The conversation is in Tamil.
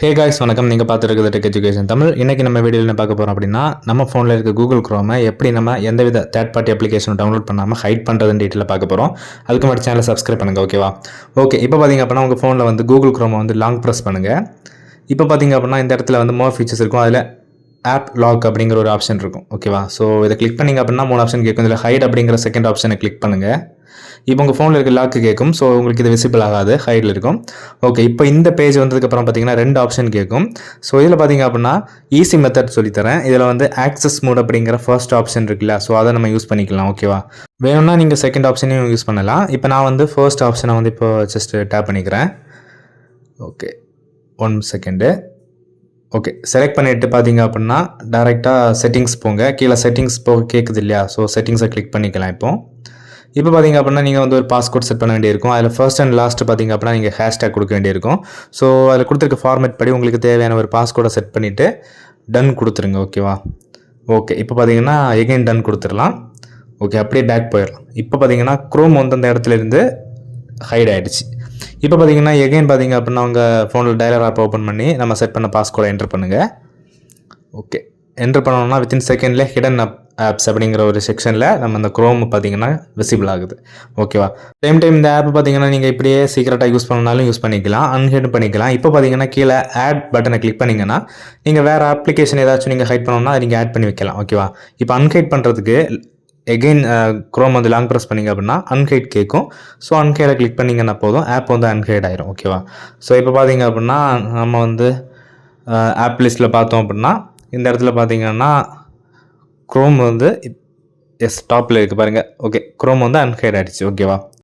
ஹே காய்ஸ் வணக்கம். நீங்கள் பார்த்துருக்குது டெக் எஜுகேஷன் தமிழ். இன்றைக்கி நம்ம வீடியோவில் என்ன பார்க்க போகிறோம் அப்படின்னா, நம்ம ஃபோனில் இருக்க கூகுள் குரோமை எப்படி நம்ம எந்தவித தேர்ட் பார்ட்டி அப்ளிகேஷன் டவுன்லோட் பண்ணாமல் ஹைட் பண்ணுறதுன்னு டீட்டெயிலில் பார்க்க போகிறோம். அதுக்கு மட்டும் சேனலை சப்ஸ்கிரைப் பண்ணுங்கள், ஓகேவா? ஓகே, இப்போ பார்த்தீங்க அப்படின்னா உங்கள் ஃபோனில் வந்து கூகுள் குரோமை வந்து லாங் ப்ரெஸ் பண்ணுங்கள். இப்போ பார்த்தீங்க அப்படின்னா இந்த இடத்துல வந்து மோர் ஃபீச்சர்ஸ் இருக்கும். அதில் ஆப் லாக் அப்படிங்கிற ஒரு ஆப்ஷன் இருக்கும், ஓகேவா? ஸோ இதை கிளிக் பண்ணிங்க அப்படின்னா 3 ஆப்ஷன் கேட்கும். இதில் ஹைட் அப்படிங்கிற செகண்ட் ஆப்ஷனை கிளிக் பண்ணுங்கள். இப்போ உங்கள் ஃபோனில் இருக்க லாக்கு கேட்கும். ஸோ உங்களுக்கு இது விசிபிள் ஆகாது, ஹைடில் இருக்கும். ஓகே, இப்போ இந்த பேஜ் வந்ததுக்கப்புறம் பார்த்தீங்கன்னா 2 ஆப்ஷன் கேட்கும். ஸோ இதில் பார்த்தீங்க அப்படின்னா ஈஸி மெத்தட் சொல்லித்தரேன். இதில் வந்து ஆக்சஸ் மோட் அப்படிங்கிற ஃபர்ஸ்ட் ஆப்ஷன் இருக்குல்ல, ஸோ அதை நம்ம யூஸ் பண்ணிக்கலாம், ஓகேவா? வேணும்னா நீங்கள் செகண்ட் ஆப்ஷனையும் யூஸ் பண்ணலாம். இப்போ நான் வந்து ஃபர்ஸ்ட் ஆப்ஷனை வந்து இப்போ ஜஸ்ட் டேப் பண்ணிக்கிறேன். Okay, 1 second. ஓகே, செலக்ட் பண்ணிவிட்டு பார்த்தீங்க அப்படின்னா டேரெக்டாக செட்டிங்ஸ் போங்க. கீழே செட்டிங்ஸ் போக கேட்குது இல்லையா? ஸோ செட்டிங்ஸை கிளிக் பண்ணிக்கலாம். இப்போ பார்த்தீங்க அப்படின்னா நீங்கள் வந்து ஒரு பாஸ்கோட் செட் பண்ண வேண்டியிருக்கும். அதில் ஃபர்ஸ்ட் அண்ட் லாஸ்ட் பார்த்தீங்க அப்படின்னா நீங்கள் ஹேஷ்டேக் கொடுக்க வேண்டியிருக்கும். ஸோ அதில் கொடுத்துருக்க ஃபார்மேட் படி உங்களுக்கு தேவையான ஒரு பாஸ்கோடை செட் பண்ணிவிட்டு டன் கொடுத்துருங்க, ஓகேவா? ஓகே, இப்போ பார்த்தீங்கன்னா எகைன் டன் கொடுத்துடலாம். ஓகே, அப்படியே பேக் போயிடலாம். இப்போ பார்த்தீங்கன்னா குரோம் வந்து அந்த இடத்துல இருந்து ஹைட் ஆகிடுச்சு. இப்போ பார்த்தீங்கன்னா எகைன் பார்த்தீங்க அப்படின்னா உங்கள் ஃபோனில் டயலர் ஆப் ஓப்பன் பண்ணி நம்ம செட் பண்ண பாஸ்கோடை என்டர் பண்ணுங்கள். ஓகே, என்டர் பண்ணோம்னா வித்தின் செகண்ட்லேயே ஹிடன் ஆப்ஸ் அப்படிங்கிற ஒரு செக்ஷனில் நம்ம அந்த குரோம் பார்த்தீங்கன்னா விசிபிள் ஆகுது, ஓகேவா? டைம் இந்த ஆப் பார்த்தீங்கன்னா நீங்கள் இப்படியே சீக்கிரட்டாக யூஸ் பண்ணனாலும் யூஸ் பண்ணிக்கலாம், அன்ஹைட் பண்ணிக்கலாம். இப்போ பார்த்தீங்கன்னா கீழே ஆட் பட்டனை கிளிக் பண்ணிங்கன்னா நீங்கள் வேறு அப்ளிகேஷன் ஏதாச்சும் நீங்கள் ஹைட் பண்ணணும்னா அதை நீங்கள் ஆட் பண்ணி வைக்கலாம், ஓகேவா? இப்போ அன்ஹைட் பண்ணுறதுக்கு எகெயின் குரோம் வந்து லாங் ப்ரெஸ் பண்ணிங்க அப்படின்னா அன்ஹைட் கேட்கும். ஸோ அன்ஹைடை கிளிக் பண்ணிங்கன்னா போதும், ஆப் வந்து அன்ஹைட் ஆயிரும், ஓகேவா? ஸோ இப்போ பார்த்தீங்க அப்படின்னா நம்ம வந்து ஆப் லிஸ்ட்டில் பார்த்தோம் அப்படின்னா இந்த இடத்துல பார்த்தீங்கன்னா குரோம் வந்து டாப்பில் இருக்குது பாருங்கள். ஓகே, குரோம் வந்து அன்ஹைட் ஆகிடுச்சு, ஓகேவா?